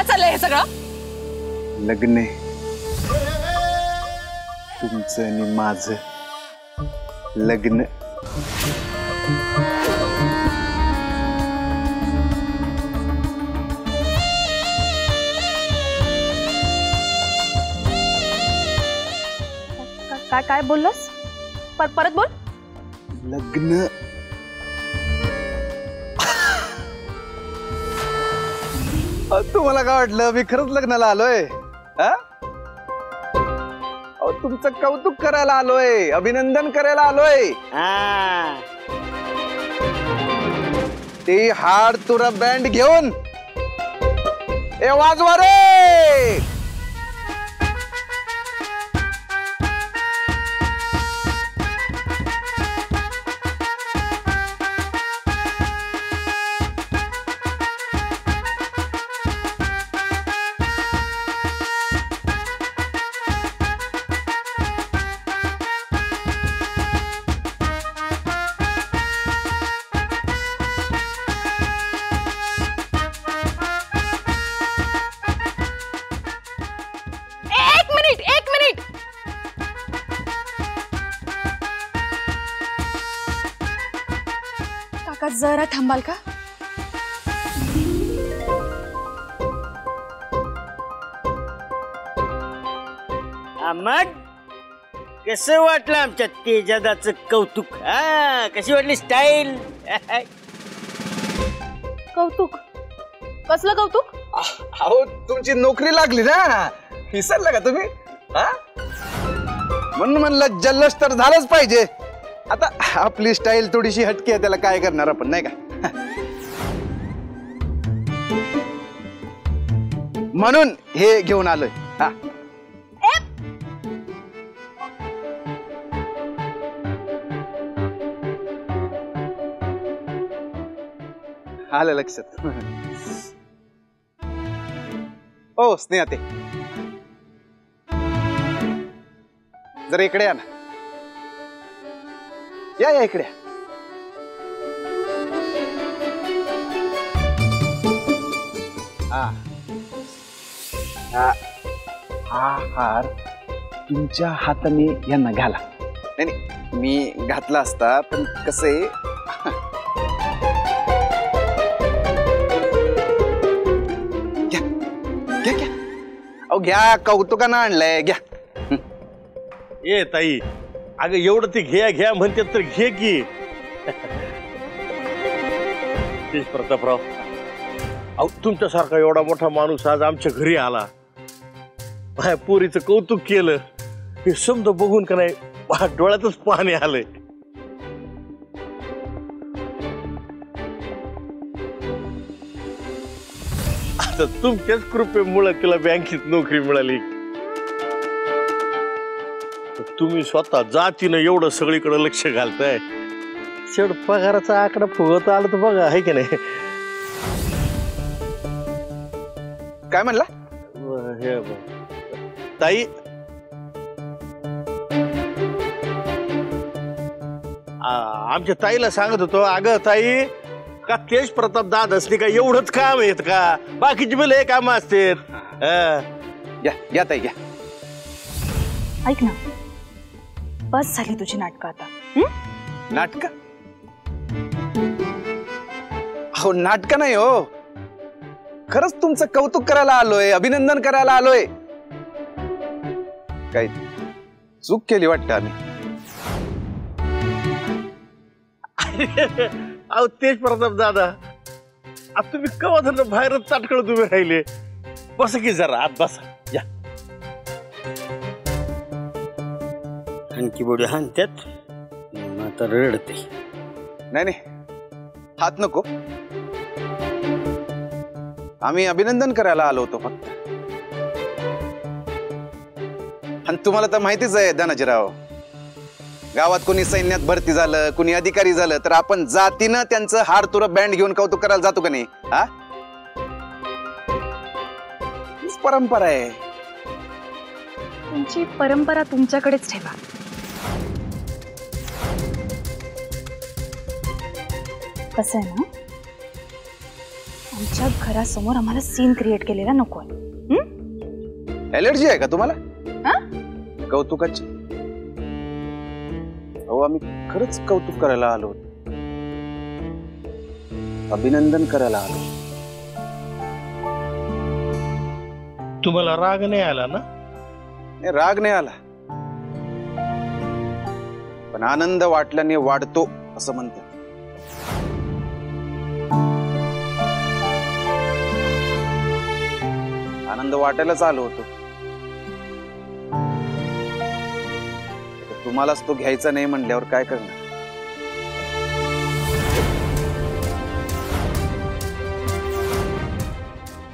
काय चाललंय हे सगळं? लग्न तुमचं आणि माझं लग्न. काय काय बोललास? परत बोल. लग्न. तुम्हाला काय वाटलं मी खरंच लग्नाला आलोय? तुमचं कौतुक करायला आलोय, अभिनंदन करायला आलोय. ते हार तुरा बँड घेऊन ए वाजवा रे. एक मिनिट. काका जरा थांबाल का? मग कसं वाटलं आमच्या तेजादाचं कौतुक? कशी वाटली स्टाईल? कौतुक? कसलं कौतुक? अहो तुमची नोकरी लागली ना, विसरला का तुम्ही? म्हणून म्हणलं जल्लोष तर झालंच पाहिजे. आता आपली स्टाईल थोडीशी हटकी आहे, त्याला काय करणार आपण, नाही का? म्हणून हे घेऊन आलोय. आलं लक्षात? ओ स्नेहा, ते जरा इकडे या ना. या इकडे. हा हार तुमच्या हाताने यांना घाला. नाही मी घातला असता, पण कसं आहे, घ्या, कौतुकानं आणलंय, घ्या. ए ताई, अगं एवढं ते घ्या म्हणते तर घे की. तेच प्रतापराव, अहो तुमच्यासारखा एवढा मोठा माणूस आज आमच्या घरी आला, माझ्या पोरीचं कौतुक केलं, हे समज बघून का नाही डोळ्यातच पाणी आलंय. आता तुमच्याच कृपेमुळे तिला बँकेत नोकरी मिळाली. तुम्ही स्वतः जातीनं एवढं सगळीकडे लक्ष घालताय, शेवट पगाराचा आकडा फुगवत आला तर बघा, आहे की नाही? काय म्हणला? ताई, आमच्या ताईला सांगत होतो, अगं ताई, का तेज प्रताप दाद असली का एवढंच काम आहेत का? बाकीची बिल हे काम असतात. या ताई, घ्या. ऐक ना, बस झाली तुझी नाटकं आता. नाटक? अहो नाटक नाही हो, खरंच तुमचं कौतुक करायला आलोय, अभिनंदन करायला आलोय. काय चूक केली वाटतं आम्ही? अहो तेज प्रताप दादा, आता तुम्ही कवा धरण बाहेरच ताटकळत उभे राहिले. बस की जरा आत बसा. या आणखी बोडी हाणत्यात, आता रडते. नाही हात नको, आम्ही अभिनंदन करायला आलो होतो फक्त. आणि तुम्हाला तर माहितीच आहे धनाजीराव, गावात कोणी सैन्यात भरती झालं, कोणी अधिकारी झालं, तर आपण जातीनं त्यांचं हार तुरा बँड घेऊन कौतुक करायला जातो का नाही? हीच परंपरा आहे. तुमची परंपरा तुमच्याकडेच ठेवा. कसं आहे ना, आमची त्यांच्या घरासमोर आम्हाला सीन क्रिएट केलेला नकोय. ॲलर्जी आहे का तुम्हाला हा? कौतुकाची? अहो आम्ही खरंच कौतुक करायला आलो होतो, अभिनंदन करायला आलो. तुम्हाला राग नाही आला ना? नाही, राग नाही आला, पण आनंद वाटल्याने वाढतो असं म्हणतात. आनंद वाटायलाच आलो होतो. तुम्हालाच तो घ्यायचा नाही म्हणल्यावर काय करणार?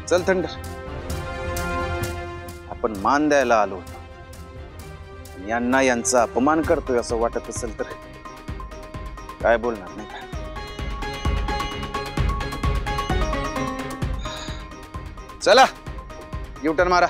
चल थंडर, आपण मान द्यायला आलो होतो. यांना यांचा अपमान करतोय असं वाटत असेल तर काय बोलणार नाही का? चला युटर्न मारा.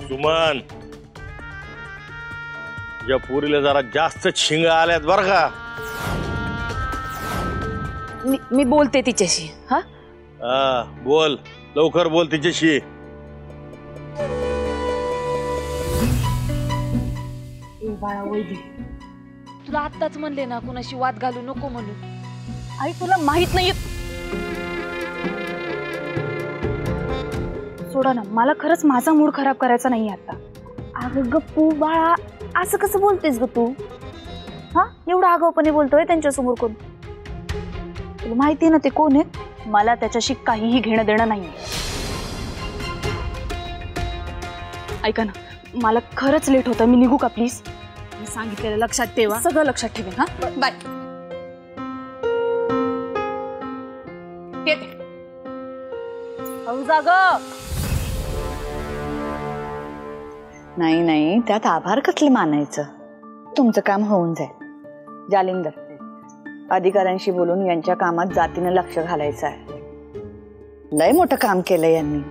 सुमन, या पोरीला जरा जास्त शिंग आल्यात बर का. मी बोलते तिच्याशी. हा बोल, लवकर बोल तिच्याशी. बाळा वैदी, तुला आत्ताच म्हणले ना कुणाशी वाद घालू नको म्हणून. आई तुला माहित नाहीये. सोडा ना, मला खरंच माझा मूड खराब करायचा नाही आता. अगं गप्पू बाळा, असं कसं बोलतेस ग तू? हा, एवढा आगाऊपणे बोलतोय त्यांच्यासमोर कोण? तुला माहिती ना ते कोण आहे? मला त्याच्याशी काहीही घेणं देणं नाहीये. ऐका ना, मला खरंच लेट होतं, मी निघू का प्लीज? मी सांगितलेलं लक्षात ठेवा. सगळं लक्षात ठेवेन. हा, बाय. येते. हळू ग. नाही नाही, त्यात आभार कसले मानायचं? तुमचं काम होऊन जाईल. जालिंदर, अधिकाऱ्यांशी बोलून यांच्या कामात जातीनं लक्ष घालायचं आहे. लय मोठं काम केलं यांनी.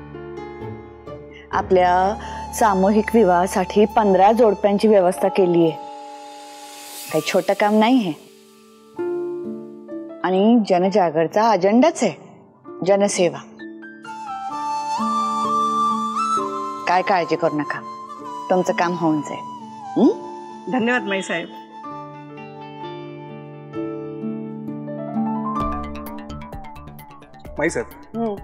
आपल्या सामूहिक विवाहासाठी 15 जोडप्यांची व्यवस्था केली आहे. काही छोटं काम नाही हे. आणि जनजागरचा अजेंडाच आहे, जनसेवा. काय काळजी करू नका, तुमचं काम होऊन जाईल. धन्यवाद माई साहेब. माई साहेब,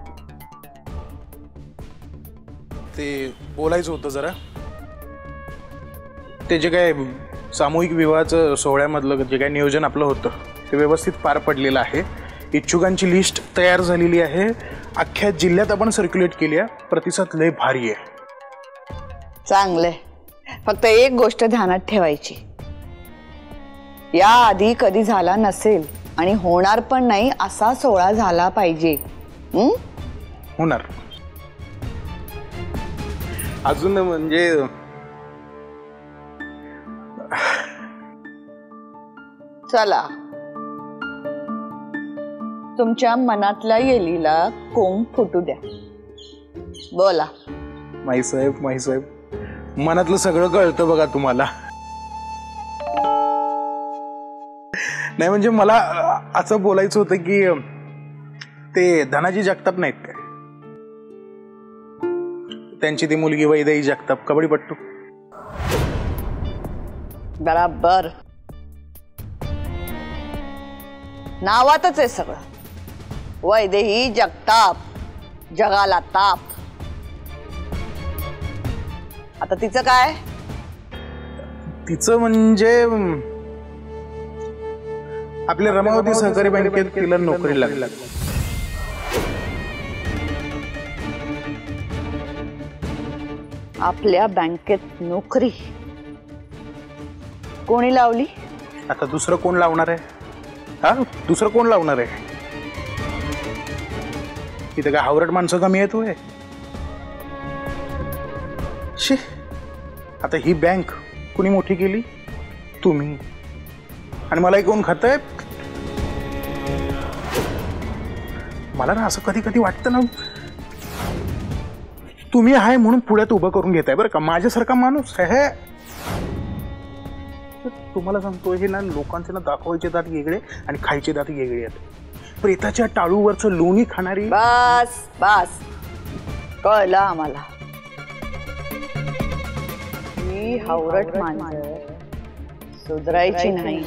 ते बोलायचं होतं जरा. ते जे काय सामूहिक विवाहाचं सोहळ्यामधलं जे काय नियोजन आपलं होतं ते व्यवस्थित पार पडलेलं आहे. इच्छुकांची लिस्ट तयार झालेली आहे. अख्ख्या जिल्ह्यात आपण सर्क्युलेट केली आहे. प्रतिसाद लय भारी आहे. चांगलंय. फक्त एक गोष्ट ध्यानात ठेवायची, या आधी कधी झाला नसेल आणि होणार पण नाही असा सोहळा झाला पाहिजे. होणार. अजून म्हणजे चला, तुमच्या मनातल्या येलीला कोंब फुटू द्या. बोला. माईसाहेब, माईसाहेब, मनातलं सगळं कळतं बघा तुम्हाला. नाही म्हणजे मला असं बोलायचं होतं की ते धनाजी जगताप नाहीत काय, त्यांची ती मुलगी वैदेही जगताप, कबड्डीपट्टू. बराबर, नावातच आहे सगळं. वैदेही जगताप, जगाला ताप. आता तिचं काय? तिचं म्हणजे आपल्या रमावती सहकारी बँकेत तिला नोकरी लागली. आपल्या बँकेत नोकरी कोणी लावली? आता दुसरं कोण लावणार आहे? हा, दुसरं कोण लावणार आहे? इथं काय हावरट माणसं कमी आहेत होय? शी, आता ही बँक कुणी मोठी केली? तुम्ही. आणि मला कोण खातंय? मला ना असं कधी कधी वाटतं ना, तुम्ही आहे म्हणून पुढ्यात उभं करून घेताय बरं का, माझ्यासारखा माणूस आहे. तुम्हाला सांगतो, हे ना लोकांचे ना दाखवायचे दात वेगळे आणि खायचे दात वेगळे आहेत. प्रेताच्या टाळूवरचं लोणी खाणारी. बस बस, कळलं आम्हाला. ही हावरट माणसं सुधरायची नाही.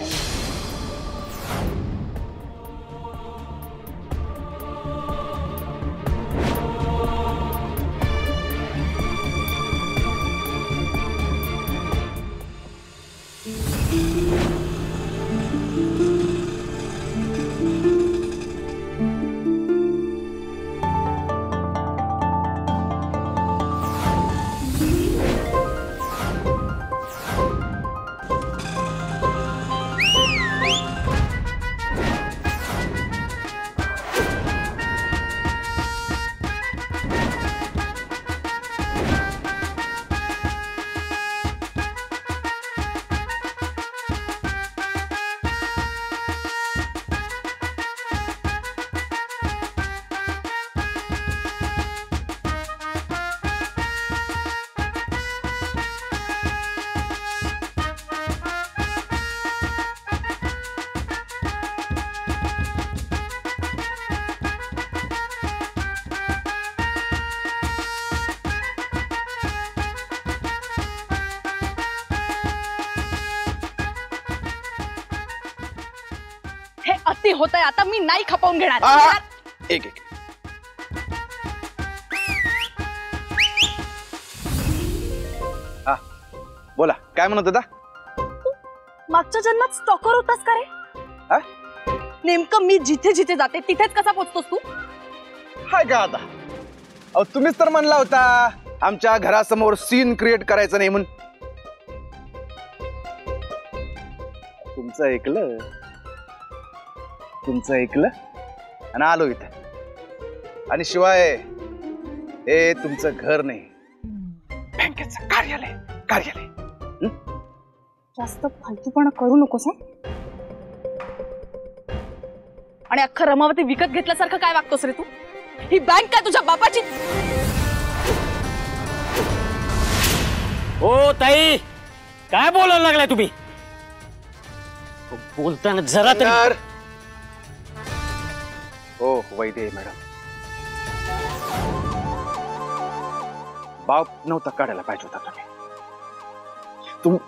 हे अति होत आहे आता, मी नाही खपवून घेणार. एक एक हा, बोला काय म्हणत होता? मागच्या जन्मात स्टॉकर होतास का रे? हा? नेमकं मी जिथे जिथे जाते तिथेच कसा पोचतोस तू? हाय का आता? अहो तुम्हीच तर म्हणला होता आमच्या घरासमोर सीन क्रिएट करायचं नाही म्हणून. तुमचं ऐकलं, तुमचं ऐकलं आणि आलो इथं. आणि शिवाय हे तुमचं घर नाही, बँकेचं कार्यालय. कार्यालय. जास्त फालतूपणा करू नकोस हं? आणि अख्खं रमावती विकत घेतल्यासारखं काय वागतोस रे तू? ही बँक काय तुझ्या बापाची? हो ताई, काय बोलायला लागलाय तुम्ही? बोलताना जरा तरी. हो वैद्य मॅडम, बाप नव्हता काढायला पाहिजे होता तुम्ही.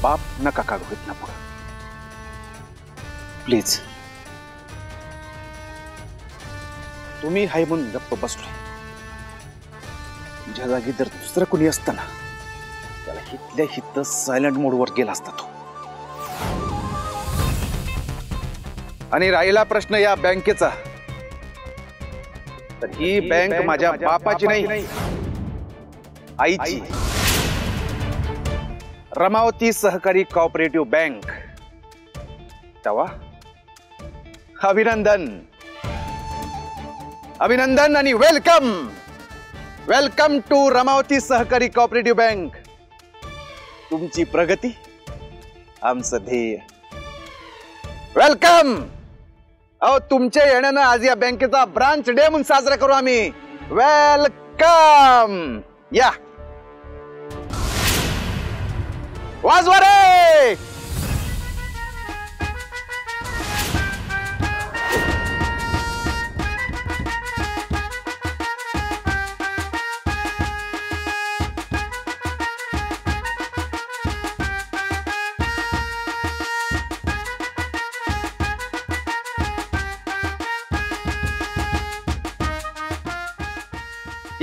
बाप नका काढू इथनं पुढं प्लीज. तुम्ही हाय म्हणून गप्प बसलोय. तुझ्या जागी जर दुसरं कोणी असतं ना, त्याला हितल्या हित सायलेंट मोडवर गेला असता तो. आणि राहिला प्रश्न या बँकेचा, तर ही बँक माझ्या बापाची नाही, आईची. रमावती सहकारी कोऑपरेटिव्ह बँक. तेव्हा अभिनंदन, अभिनंदन आणि वेलकम. वेलकम टू रमावती सहकारी कोऑपरेटिव्ह बँक. तुमची प्रगती आमचं ध्येय. वेलकम. अहो तुमच्या येण्यानं आज या बँकेचा ब्रांच डे म्हणून साजरा करू आम्ही. वेलकम. या वाजवा रे.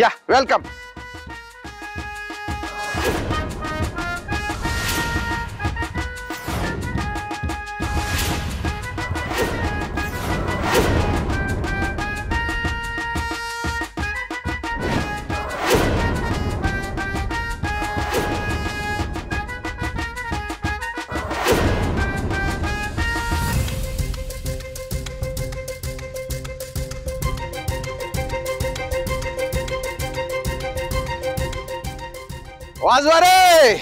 या वेलकम. वाजवा रे.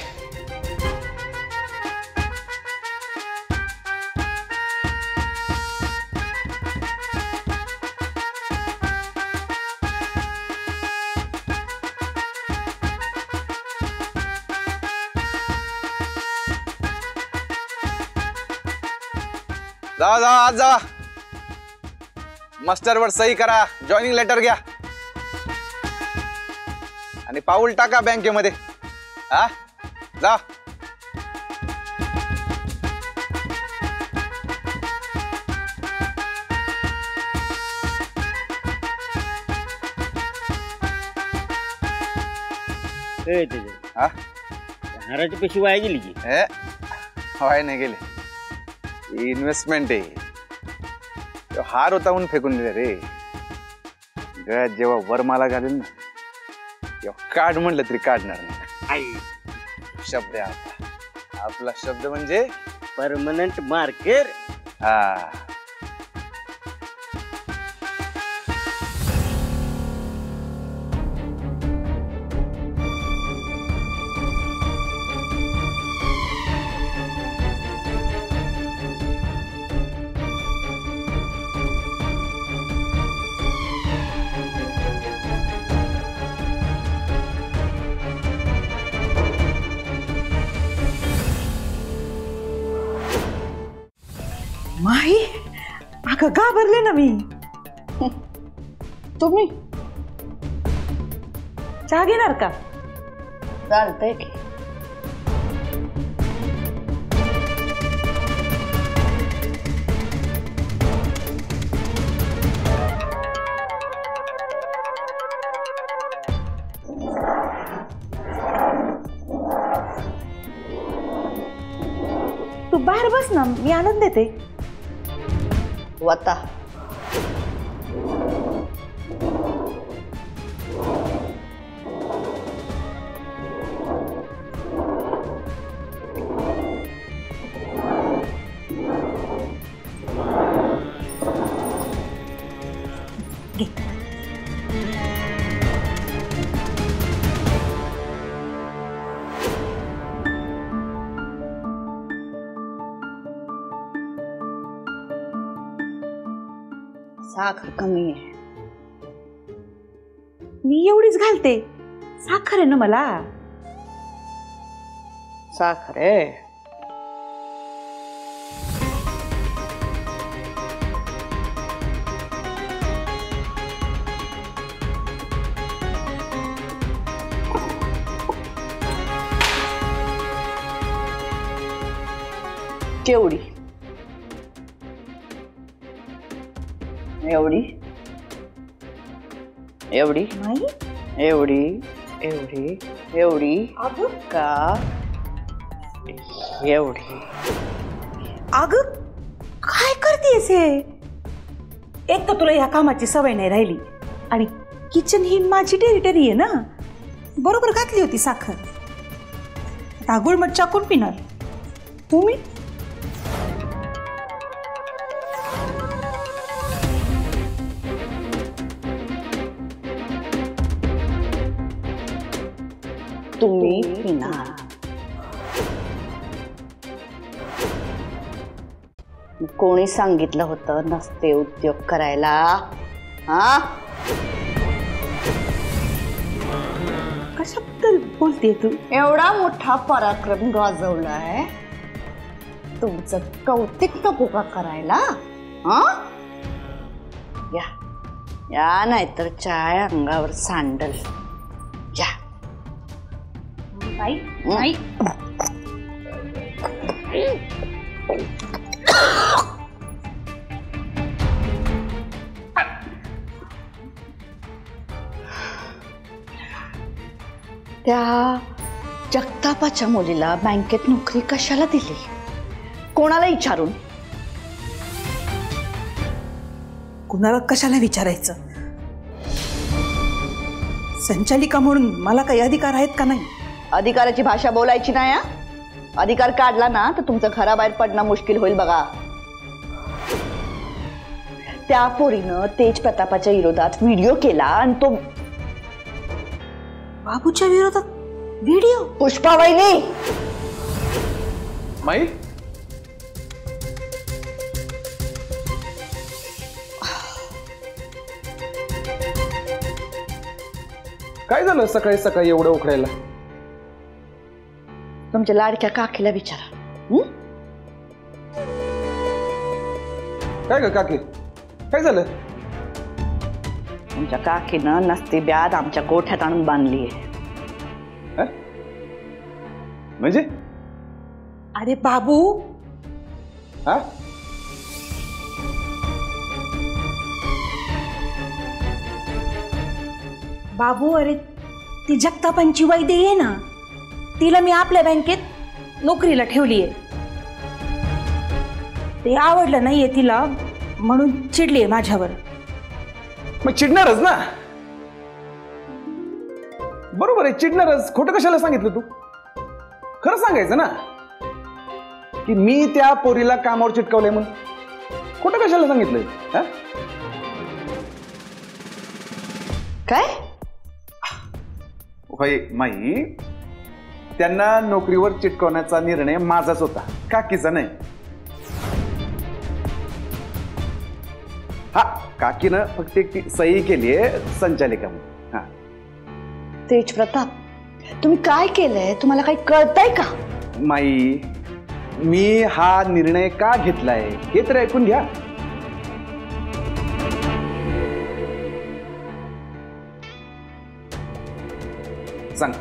जावा जावा आज जावा. मास्टरवर सही करा, जॉईनिंग लेटर घ्या आणि पाऊल टाका बँकेमध्ये. हा जा. हा हाराची पैसे वाया गेली की वाय नाही गेले. इन्व्हेस्टमेंट आहे. तो हार होता म्हणून फेकून दिला रे. गळ्यात जेव्हा वरमाला घालेल ना तेव्हा काढ म्हणलं तरी काढणार नाही. शब्द आहे आपला. आपला शब्द म्हणजे परमनंट मार्केर. हा. माही अगं घाबरले ना मी. तुम्ही चहा घेणार का? चालतंय की. तू बाहेर बस ना, मी आणून देते. वता साखर कमी आहे. मी एवढीच घालते. साखर आहे ना मला. साखर आहे. केवढी? एवढी एवढी नाही एवढी एवढी एवढी का एवढी? अगं काय करतेस हे? एक तर तुला ह्या कामाची सवय नाही राहिली आणि किचन ही माझी टेरिटरी आहे ना. बरोबर घातली होती साखर. आता गुळमट चाकून पिणार तुम्ही. तुम्ही पिणार. कोणी सांगितलं होतं नसते उद्योग करायला? हा कशाबद्दल बोलते तू? एवढा मोठा पराक्रम गाजवलाय, तुमचं कौतिक नको का करायला? हा या या नाहीतर चाय अंगावर सांडल. या नाही नाही. त्या जगतापाच्या मुलीला बँकेत नोकरी कशाला दिली? कोणाला विचारून? कुणाला कशाला विचारायचं? संचालिका म्हणून मला काही अधिकार आहेत का नाही? अधिकाराची भाषा बोलायची नाही हा. अधिकार काढला ना तर तुमचं घराबाहेर पडणं मुश्किल होईल बघा. त्या पोरीनं तेज प्रतापाच्या विरोधात व्हिडिओ केला आणि तो बाबूच्या विरोधात व्हिडिओ. पुष्पा वहिनी, माई काय झालं सकाळी सकाळी एवढं उखडायला? तुमच्या लाडक्या काकीला विचारा. हं? काय ग काकी, काय झालं? तुमच्या काकीनं नसती ब्याद आमच्या गोठ्यात आणून बांधली आहे. म्हणजे? अरे बाबू, हा बाबू, अरे ती जगतापांची वैद्य आहे ना, तिला मी आपल्या बँकेत नोकरीला ठेवली आहे. ते आवडलं नाहीये तिला म्हणून चिडली आहे माझ्यावर. मग चिडणारच ना. बरोबर आहे, चिडणारच. खोटं कशाला सांगितलं तू? खरं सांगायचं ना की मी त्या पोरीला कामावर चिटकवलंय म्हणून. खोटं कशाला सांगितलं? हा? काय? होय माई, त्यांना नोकरीवर चिटकवण्याचा निर्णय माझाच होता, काकीचा नाही. हा, काकीनं फक्त एक सही केली आहे संचालिका म्हणून. हा. तेज प्रताप, तुम्ही काय केलंय? तुम्हाला काही कळतंय का? माई, मी हा निर्णय का घेतलाय हे तर ऐकून घ्या. सांग.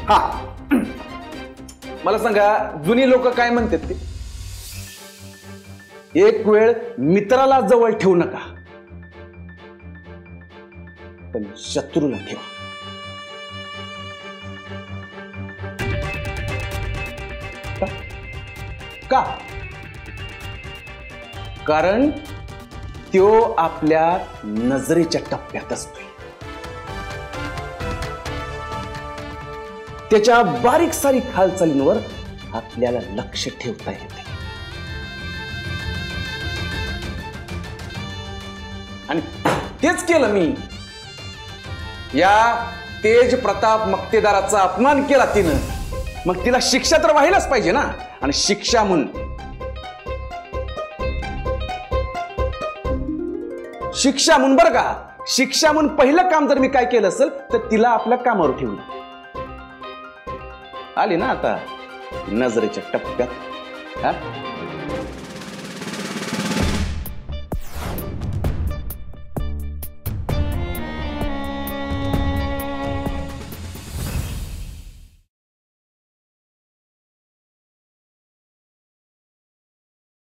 हा, मला सांगा, जुनी लोक काय म्हणतात ते? एक वेळ मित्राला जवळ ठेवू नका, पण शत्रूला ठेवा. का? कारण त्यो आपल्या नजरेच्या टप्प्यात असतोय. त्याच्या बारीक सारीक हालचालींवर आपल्याला लक्ष ठेवता येते. आणि तेच केलं मी. या तेज प्रताप मक्तेदाराचा अपमान केला तिनं, मग तिला शिक्षा तर व्हायलाच पाहिजे ना. आणि शिक्षा म्हणून बरं का, शिक्षा म्हणून पहिलं काम जर मी काय केलं असेल तर तिला आपल्या कामावर ठेवलं. आली ना आता नजरेच्या टप्प्यात. हा,